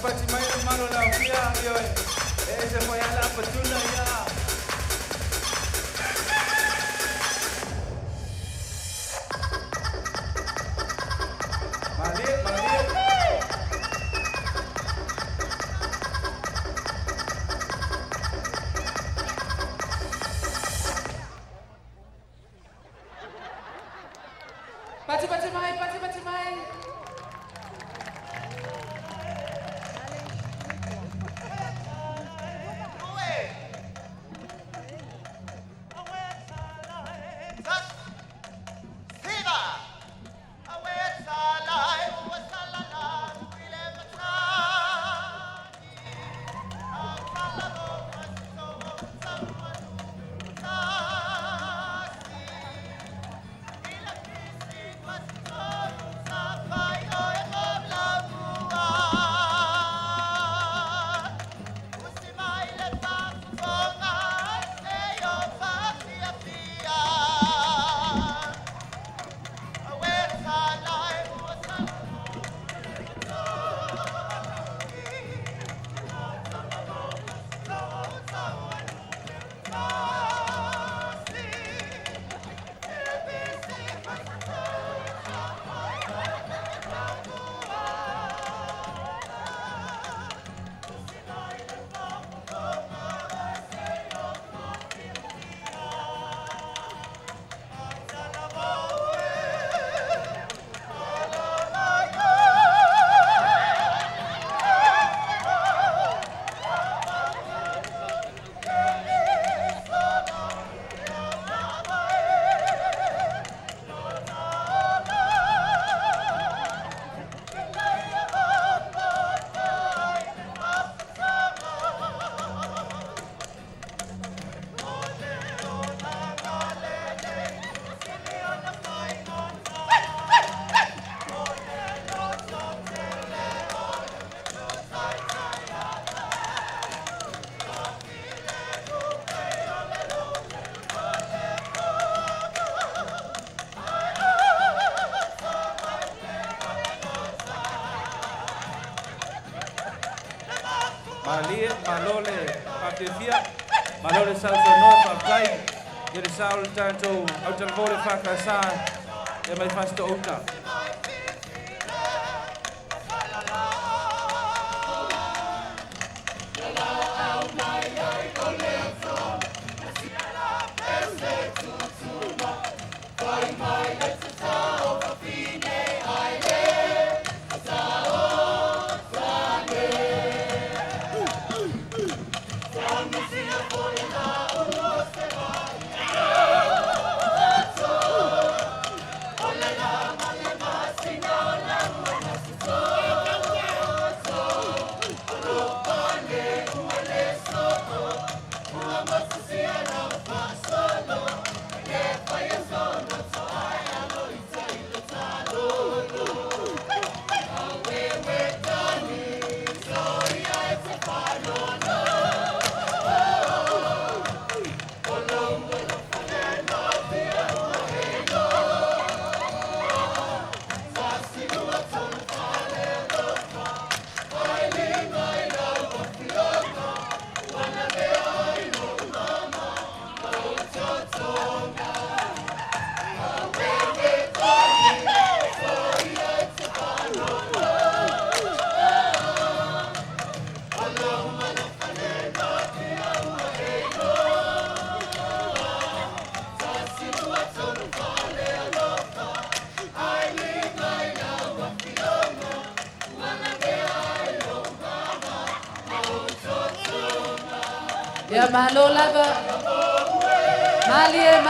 Pati mai mano la via io e se poi alla patuna ya. Mali. Pati mai. Malole, Papifia, Malole South North of Time, the South Tanto, Autalavou, E.F.K.S, and my FASITO'O UTA. Ya malo lava, malie.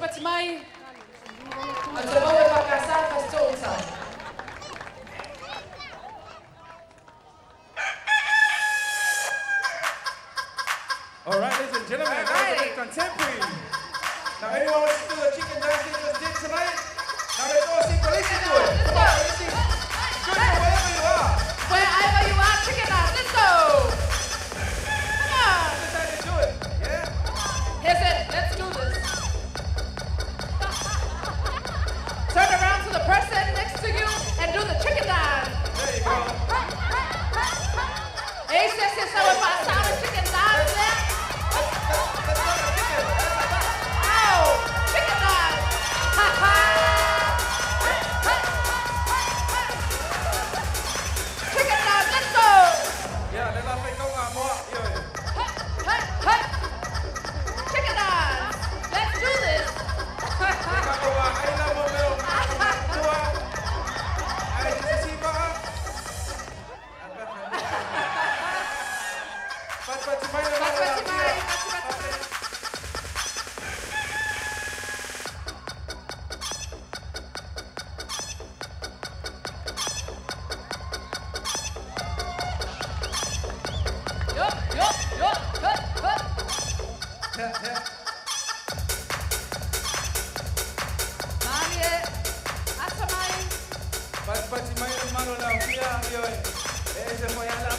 Pati mai. Autalavou, E.F.K.S, FASITO'O UTA. contemporary. Now, anyone wants to do a chicken dance they just did tonight? Now, let's all see Felicia do it. Come on, Felicia. Good for wherever you are. Wherever you are, chicken dance. Let's go. Come on. This is how you do it. Yeah? Here's it. Let's do this. Turn around to the person next to you and do the chicken dance. There you go. Hey, sis, so if I sound a chicken dance there? That's not a chicken. Oh, chicken dance. Ha ha. Chicken dance, let's go. Yeah, để làm thành công à mọi người. Hey, hey. Chicken dance. Let's do this. Các cô à, anh là một điều. Tua. Ai chỉ Siva. Pat Chimay na Pat mga Chimay. Pat Chimay na mga lalaki. Ese fue a la